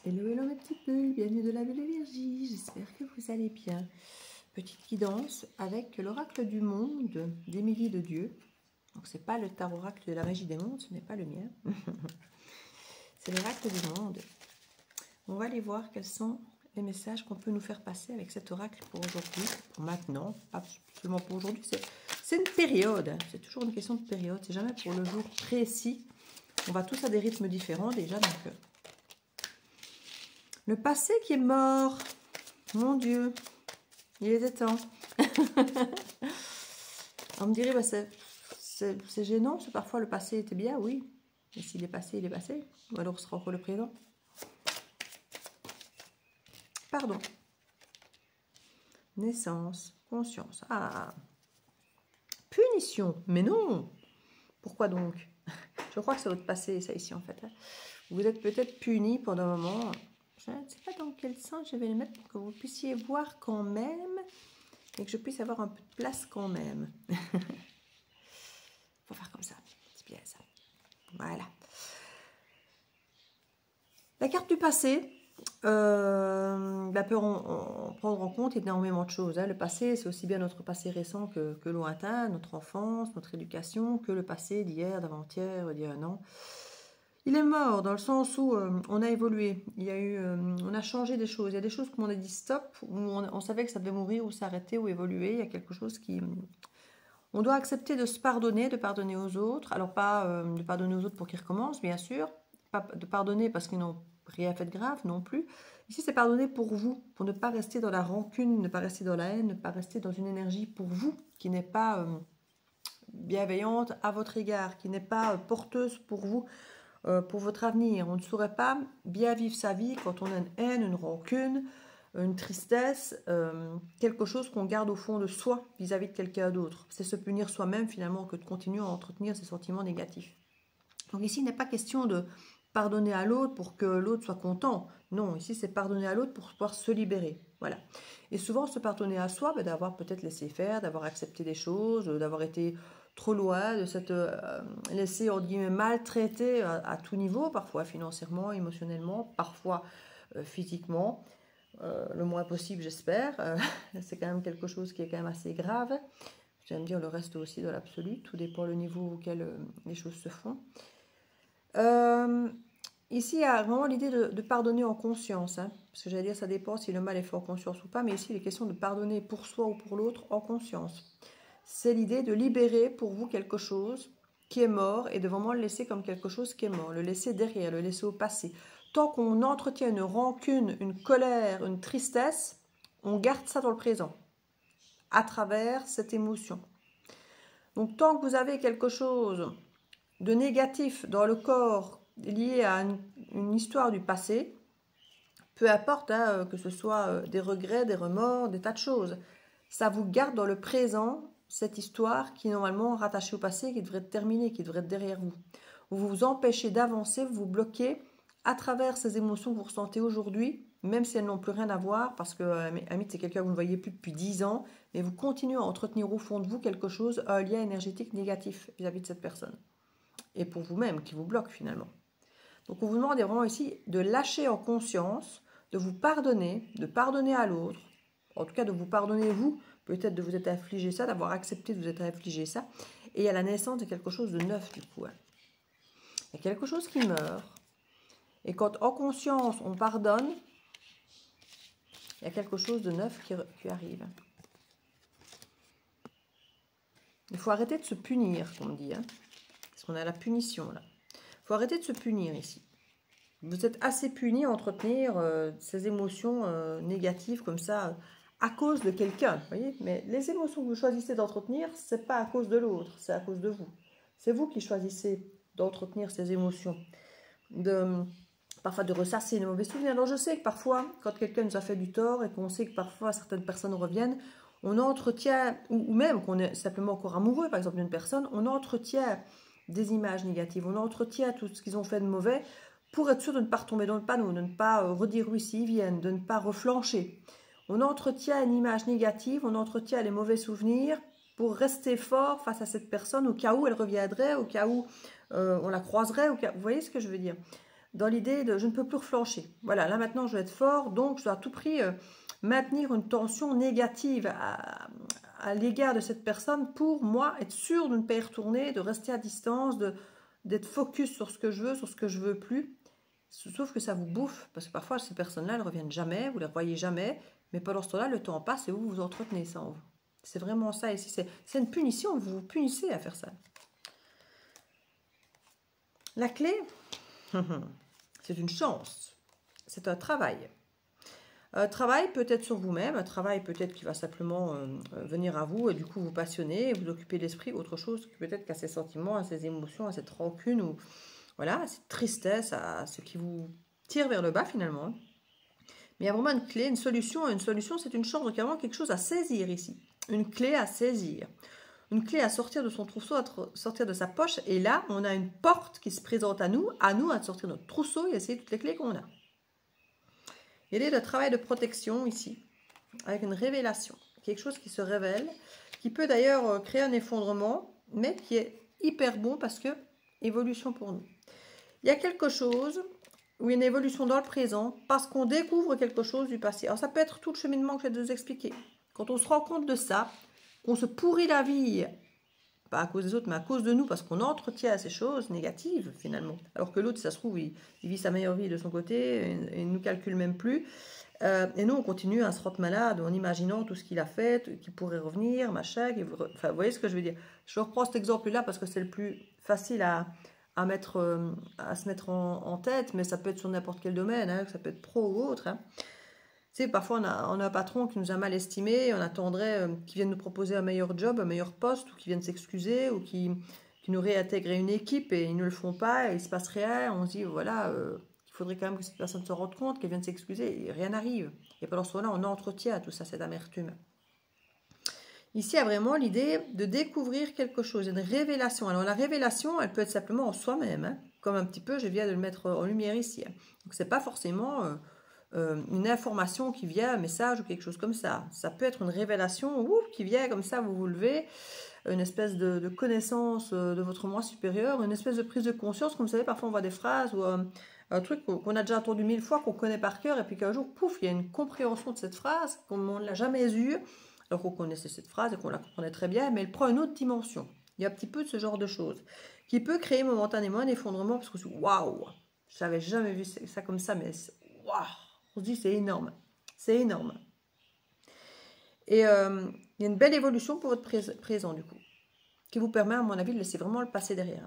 Hello, hello mes petits poules, bienvenue de la bulle énergie, j'espère que vous allez bien. Petite guidance avec l'oracle du monde d'Émilie de Dieu. Donc c'est pas le tarot oracle de la magie des mondes, ce n'est pas le mien. C'est l'oracle du monde. On va aller voir quels sont les messages qu'on peut nous faire passer avec cet oracle pour aujourd'hui, pour maintenant, pas seulement pour aujourd'hui, c'est une période, c'est toujours une question de période, c'est jamais pour le jour précis. On va tous à des rythmes différents déjà, donc... Le passé qui est mort. Mon Dieu. Il était temps. On me dirait, bah, c'est gênant, parce que parfois le passé était bien, oui. Mais s'il est passé, il est passé. Ou alors ce sera encore le présent. Pardon. Naissance, conscience. Ah. Punition. Mais non. Pourquoi donc? Je crois que c'est votre passé, ça ici, en fait. Vous êtes peut-être puni pendant un moment. Je ne sais pas dans quel sens je vais le mettre pour que vous puissiez voir quand même et que je puisse avoir un peu de place quand même. Il faut faire comme ça. C'est bien ça. Voilà. La carte du passé peut prendre en compte énormément de choses. Le passé, c'est aussi bien notre passé récent que lointain, notre enfance, notre éducation, que le passé d'hier, d'avant-hier, d'il y a un an. Il est mort dans le sens où on a évolué, on a changé des choses. Il y a des choses où on a dit stop, où on savait que ça devait mourir ou s'arrêter ou évoluer. Il y a quelque chose qui... On doit accepter de se pardonner, de pardonner aux autres. Alors pas de pardonner aux autres pour qu'ils recommencent, bien sûr. Pas de pardonner parce qu'ils n'ont rien fait de grave non plus. Ici, c'est pardonner pour vous, pour ne pas rester dans la rancune, ne pas rester dans la haine, ne pas rester dans une énergie pour vous qui n'est pas bienveillante à votre égard, qui n'est pas porteuse pour vous. Pour votre avenir. On ne saurait pas bien vivre sa vie quand on a une haine, une rancune, une tristesse, quelque chose qu'on garde au fond de soi vis-à-vis de quelqu'un d'autre. C'est se punir soi-même finalement que de continuer à entretenir ces sentiments négatifs. Donc ici, il n'est pas question de pardonner à l'autre pour que l'autre soit content. Non, ici, c'est pardonner à l'autre pour pouvoir se libérer. Voilà. Et souvent, se pardonner à soi, d'avoir peut-être laissé faire, d'avoir accepté des choses, d'avoir été trop loin, de s'être laissé, entre guillemets, maltraité à tout niveau, parfois financièrement, émotionnellement, parfois physiquement, le moins possible, j'espère. C'est quand même quelque chose qui est quand même assez grave. Je viens de dire le reste aussi de l'absolu, tout dépend du niveau auquel les choses se font. Ici, il y a vraiment l'idée de pardonner en conscience, hein, parce que j'allais dire, ça dépend si le mal est fait en conscience ou pas, mais ici, il est question de pardonner pour soi ou pour l'autre en conscience. C'est l'idée de libérer pour vous quelque chose qui est mort et de vraiment le laisser comme quelque chose qui est mort, le laisser derrière, le laisser au passé. Tant qu'on entretient une rancune, une colère, une tristesse, on garde ça dans le présent, à travers cette émotion. Donc, tant que vous avez quelque chose de négatif dans le corps lié à une histoire du passé, peu importe hein, que ce soit des regrets, des remords, des tas de choses, ça vous garde dans le présent cette histoire qui est normalement rattachée au passé, qui devrait être terminée, qui devrait être derrière vous. Vous vous empêchez d'avancer, vous vous bloquez à travers ces émotions que vous ressentez aujourd'hui, même si elles n'ont plus rien à voir, parce que Amit, c'est quelqu'un que vous ne voyez plus depuis 10 ans, mais vous continuez à entretenir au fond de vous quelque chose, un lien énergétique négatif vis-à-vis de cette personne. Et pour vous-même, qui vous bloque finalement. Donc on vous demande vraiment ici de lâcher en conscience, de vous pardonner, de pardonner à l'autre, en tout cas de vous pardonner vous, peut-être de vous être infligé ça, d'avoir accepté de vous être infligé ça, et il y a la naissance de quelque chose de neuf du coup. Hein. Il y a quelque chose qui meurt, et quand en conscience on pardonne, il y a quelque chose de neuf qui arrive. Il faut arrêter de se punir, comme on dit, hein, parce qu'on a la punition là. Il faut arrêter de se punir ici. Vous êtes assez puni à entretenir ces émotions négatives comme ça à cause de quelqu'un, voyez. Mais les émotions que vous choisissez d'entretenir, c'est pas à cause de l'autre, c'est à cause de vous. C'est vous qui choisissez d'entretenir ces émotions, parfois de ressasser les mauvais souvenirs. Alors je sais que parfois, quand quelqu'un nous a fait du tort et qu'on sait que parfois certaines personnes reviennent, on entretient, ou même qu'on est simplement encore amoureux, par exemple, d'une personne, on entretient des images négatives, on entretient tout ce qu'ils ont fait de mauvais, pour être sûr de ne pas retomber dans le panneau, de ne pas redire oui s'ils viennent, de ne pas reflancher. On entretient une image négative, on entretient les mauvais souvenirs pour rester fort face à cette personne au cas où elle reviendrait, au cas où on la croiserait, au cas... vous voyez ce que je veux dire? dans l'idée de je ne peux plus reflancher. Voilà, là maintenant je vais être fort, donc je dois à tout prix maintenir une tension négative à l'égard de cette personne pour moi être sûr de ne pas y retourner, de rester à distance, d'être focus sur ce que je veux, sur ce que je veux plus. Sauf que ça vous bouffe, parce que parfois ces personnes-là, elles ne reviennent jamais, vous ne les revoyez jamais, mais pendant ce temps-là, le temps passe et vous vous entretenez ça en vous. C'est vraiment ça ici, c'est une punition, vous vous punissez à faire ça. La clé, c'est une chance, c'est un travail. Un travail peut-être sur vous-même, un travail peut-être qui va simplement venir à vous et du coup vous passionner, vous occuper l'esprit, autre chose que peut-être qu'à ces sentiments, à ces émotions, à cette rancune ou voilà, à cette tristesse, à ce qui vous tire vers le bas finalement. Mais il y a vraiment une clé, une solution. Une solution, c'est une chance, donc il y a vraiment quelque chose à saisir ici. Une clé à saisir. Une clé à sortir de son trousseau, à sortir de sa poche. Et là, on a une porte qui se présente à nous à sortir notre trousseau et essayer toutes les clés qu'on a. Il y a le travail de protection ici, avec une révélation. Quelque chose qui se révèle, qui peut d'ailleurs créer un effondrement, mais qui est hyper bon parce que évolution pour nous. Il y a quelque chose ou une évolution dans le présent parce qu'on découvre quelque chose du passé. Alors ça peut être tout le cheminement que je vais vous expliquer. Quand on se rend compte de ça, qu'on se pourrit la vie, pas à cause des autres, mais à cause de nous, parce qu'on entretient ces choses négatives finalement. Alors que l'autre, ça se trouve, il vit sa meilleure vie de son côté, et il ne nous calcule même plus. Et nous, on continue à se rendre malade en imaginant tout ce qu'il a fait, qu'il pourrait revenir, machin. Enfin, vous voyez ce que je veux dire. Je reprends cet exemple-là parce que c'est le plus facile à se mettre en tête, mais ça peut être sur n'importe quel domaine, hein, ça peut être pro ou autre. Hein. Tu sais, parfois on a un patron qui nous a mal estimé, on attendrait qu'il vienne nous proposer un meilleur job, un meilleur poste, ou qu'il vienne s'excuser, ou qu'il nous réintègre une équipe et ils ne le font pas, et il ne se passe rien, on se dit voilà, il faudrait quand même que cette personne se rende compte, qu'elle vienne s'excuser, et rien n'arrive. Et pendant ce temps-là, on entretient tout ça, cette amertume. Ici, il y a vraiment l'idée de découvrir quelque chose, une révélation. Alors la révélation, elle peut être simplement en soi-même, hein, comme un petit peu, je viens de le mettre en lumière ici. Hein. Donc c'est pas forcément une information qui vient, un message ou quelque chose comme ça. Ça peut être une révélation qui vient comme ça, vous vous levez, une espèce de connaissance de votre moi supérieur, une espèce de prise de conscience. Comme vous savez, parfois on voit des phrases ou un truc qu'on a déjà entendu 1000 fois, qu'on connaît par cœur, et puis qu'un jour, pouf, il y a une compréhension de cette phrase qu'on ne l'a jamais eue. Alors qu'on connaissait cette phrase et qu'on la comprenait très bien, mais elle prend une autre dimension. Il y a un petit peu de ce genre de choses qui peut créer momentanément un effondrement parce qu'on se dit waouh, je n'avais jamais vu ça comme ça, mais waouh, on se dit c'est énorme, c'est énorme. Et il y a une belle évolution pour votre présent du coup, qui vous permet à mon avis de laisser vraiment le passé derrière.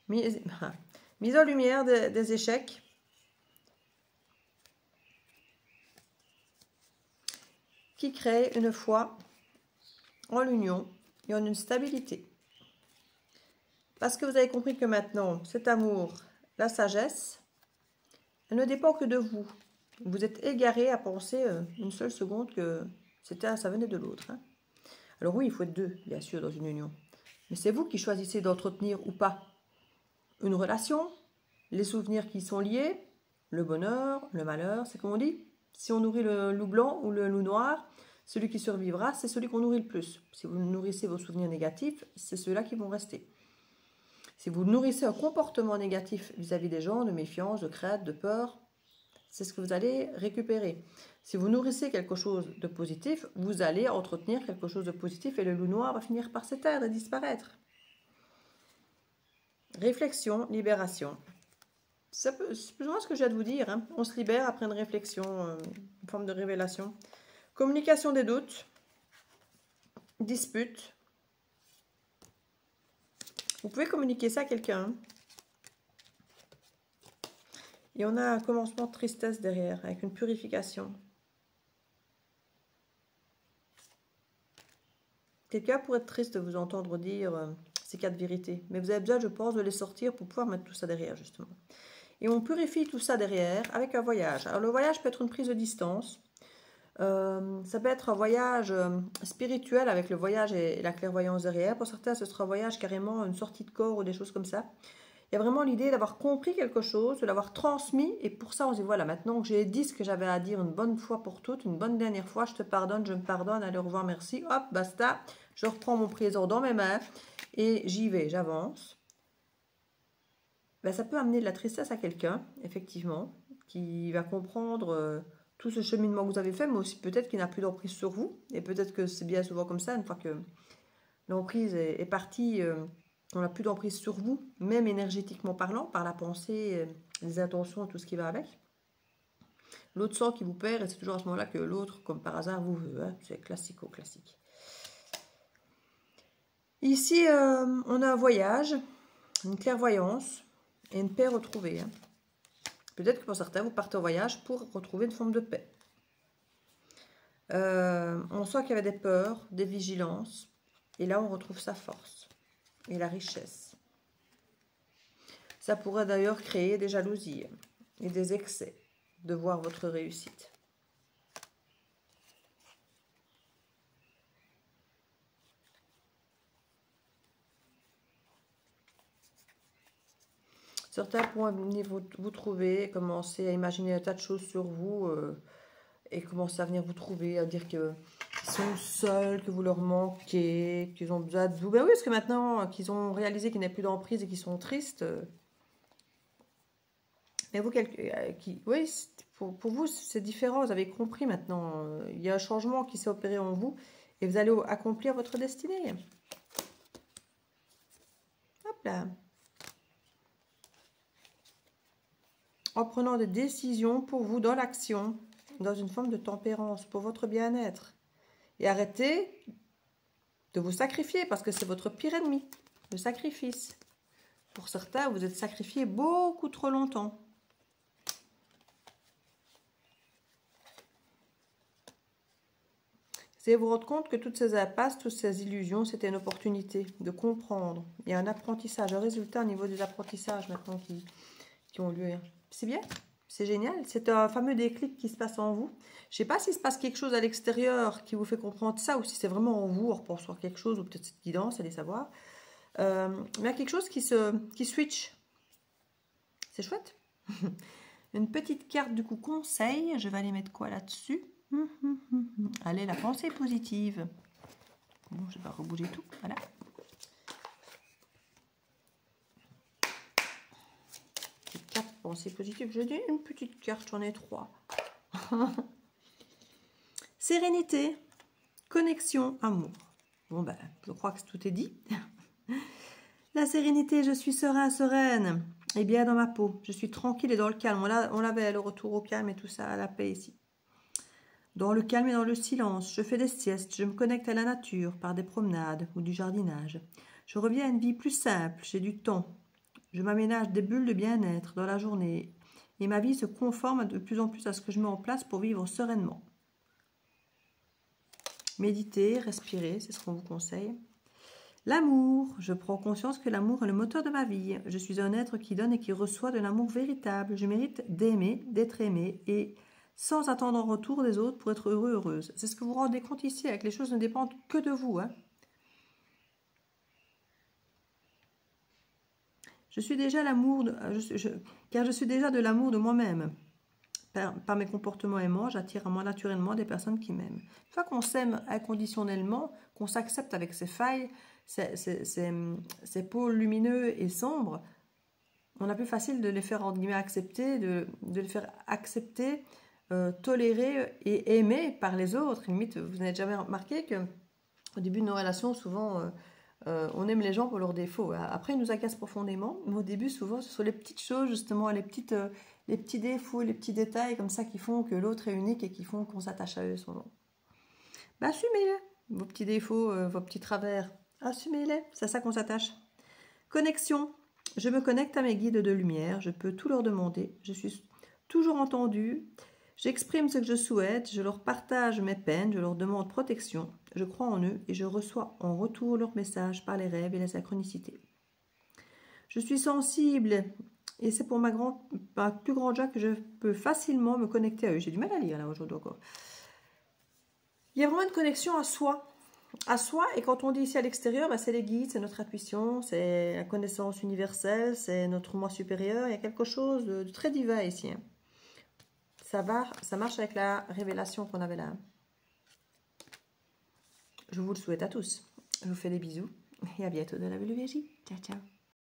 Mise en lumière des échecs. Qui crée une foi en l'union et en une stabilité. Parce que vous avez compris que maintenant, cet amour, la sagesse, elle ne dépend que de vous. Vous êtes égaré à penser une seule seconde que ça venait de l'autre. Hein. Alors oui, il faut être deux, bien sûr, dans une union. Mais c'est vous qui choisissez d'entretenir ou pas une relation, les souvenirs qui y sont liés, le bonheur, le malheur, c'est comme on dit. Si on nourrit le loup blanc ou le loup noir, celui qui survivra, c'est celui qu'on nourrit le plus. Si vous nourrissez vos souvenirs négatifs, c'est ceux-là qui vont rester. Si vous nourrissez un comportement négatif vis-à-vis des gens, de méfiance, de crainte, de peur, c'est ce que vous allez récupérer. Si vous nourrissez quelque chose de positif, vous allez entretenir quelque chose de positif et le loup noir va finir par s'éteindre et disparaître. Réflexion, libération. C'est plus ou moins ce que j'ai à vous dire. Hein. On se libère après une réflexion, une forme de révélation. Communication des doutes, dispute. Vous pouvez communiquer ça à quelqu'un. Et on a un commencement de tristesse derrière, avec une purification. Quelqu'un pourrait être triste de vous entendre dire ces quatre vérités. Mais vous avez besoin, je pense, de les sortir pour pouvoir mettre tout ça derrière, justement. Et on purifie tout ça derrière avec un voyage. Alors le voyage peut être une prise de distance. Ça peut être un voyage spirituel avec le voyage et la clairvoyance derrière. Pour certains, ce sera un voyage carrément, une sortie de corps ou des choses comme ça. Il y a vraiment l'idée d'avoir compris quelque chose, de l'avoir transmis. Et pour ça, on se dit, voilà, maintenant que j'ai dit ce que j'avais à dire une bonne fois pour toutes, une bonne dernière fois, je te pardonne, je me pardonne, allez, au revoir, merci. Hop, basta. Je reprends mon présent dans mes mains et j'y vais, j'avance. ben, ça peut amener de la tristesse à quelqu'un, effectivement, qui va comprendre tout ce cheminement que vous avez fait, mais aussi peut-être qu'il n'a plus d'emprise sur vous. Et peut-être que c'est bien souvent comme ça, une fois que l'emprise est partie, on n'a plus d'emprise sur vous, même énergétiquement parlant, par la pensée, les intentions et tout ce qui va avec. L'autre sent qu'il vous perd et c'est toujours à ce moment-là que l'autre, comme par hasard, vous veut. Hein, c'est classique. Ici, on a un voyage, une clairvoyance et une paix retrouvée. Hein. Peut-être que pour certains, vous partez au voyage pour retrouver une forme de paix. On sent qu'il y avait des peurs, des vigilances. Et là, on retrouve sa force et la richesse. Ça pourrait d'ailleurs créer des jalousies et des excès de voir votre réussite. Certains pourront venir vous trouver, commencer à imaginer un tas de choses sur vous et commencer à venir vous trouver, à dire qu'ils sont seuls, que vous leur manquez, qu'ils ont besoin de vous. Ben oui, parce que maintenant qu'ils ont réalisé qu'il n'y a plus d'emprise et qu'ils sont tristes, mais vous, oui, pour vous, c'est différent, vous avez compris maintenant. Il y a un changement qui s'est opéré en vous et vous allez accomplir votre destinée. Hop là. En prenant des décisions pour vous dans l'action, dans une forme de tempérance, pour votre bien-être. Et arrêtez de vous sacrifier, parce que c'est votre pire ennemi, le sacrifice. Pour certains, vous êtes sacrifiés beaucoup trop longtemps. Vous allez vous rendre compte que toutes ces impasses, toutes ces illusions, c'était une opportunité de comprendre. Il y a un apprentissage, un résultat au niveau des apprentissages maintenant qui ont lieu. C'est bien, c'est génial. C'est un fameux déclic qui se passe en vous. Je ne sais pas s'il se passe quelque chose à l'extérieur qui vous fait comprendre ça ou si c'est vraiment en vous, on repense sur quelque chose ou peut-être cette guidance, allez savoir. Mais il y a quelque chose qui switch. C'est chouette. Une petite carte du coup conseil. Je vais aller mettre quoi là-dessus? Allez, la pensée positive. Bon, je vais rebouger tout. Voilà. Pensée positive, je dis une petite carte, j'en ai 3. Sérénité, connexion, amour. Bon ben, je crois que tout est dit. La sérénité, je suis serein, sereine, et bien dans ma peau. Je suis tranquille et dans le calme. On l'avait le retour au calme et tout ça, à la paix ici. Dans le calme et dans le silence, je fais des siestes, je me connecte à la nature par des promenades ou du jardinage. Je reviens à une vie plus simple, j'ai du temps. Je m'aménage des bulles de bien-être dans la journée et ma vie se conforme de plus en plus à ce que je mets en place pour vivre sereinement. Méditer, respirer, c'est ce qu'on vous conseille. L'amour, je prends conscience que l'amour est le moteur de ma vie. Je suis un être qui donne et qui reçoit de l'amour véritable. Je mérite d'aimer, d'être aimé et sans attendre en retour des autres pour être heureux, heureuse. C'est ce que vous vous rendez compte ici, avec les choses ne dépendent que de vous, hein. Je suis déjà l'amour, car je suis déjà de l'amour de moi-même. Par mes comportements aimants, j'attire à moi naturellement des personnes qui m'aiment. Une fois qu'on s'aime inconditionnellement, qu'on s'accepte avec ses failles, ses pôles lumineux et sombres, on a plus facile de les faire entre guillemets accepter, de les faire accepter, tolérer et aimer par les autres. Limite, vous n'avez jamais remarqué qu'au début de nos relations, souvent... on aime les gens pour leurs défauts. Après, ils nous agacent profondément. Mais au début, souvent, ce sont les petites choses, justement, les petits défauts, les petits détails comme ça qui font que l'autre est unique et qui font qu'on s'attache à eux souvent. Ben, assumez-les, vos petits défauts, vos petits travers. Assumez-les, c'est à ça qu'on s'attache. Connexion. Je me connecte à mes guides de lumière. Je peux tout leur demander. Je suis toujours entendue. J'exprime ce que je souhaite, je leur partage mes peines, je leur demande protection, je crois en eux et je reçois en retour leurs messages par les rêves et la synchronicité. Je suis sensible et c'est pour ma plus grande joie que je peux facilement me connecter à eux. J'ai du mal à lire là aujourd'hui encore. Il y a vraiment une connexion à soi. À soi, et quand on dit ici à l'extérieur, c'est les guides, c'est notre intuition, c'est la connaissance universelle, c'est notre moi supérieur. Il y a quelque chose de très divin ici. Ça marche avec la révélation qu'on avait là. Je vous le souhaite à tous. Je vous fais des bisous et à bientôt dans la Bulle Viergie. Ciao, ciao.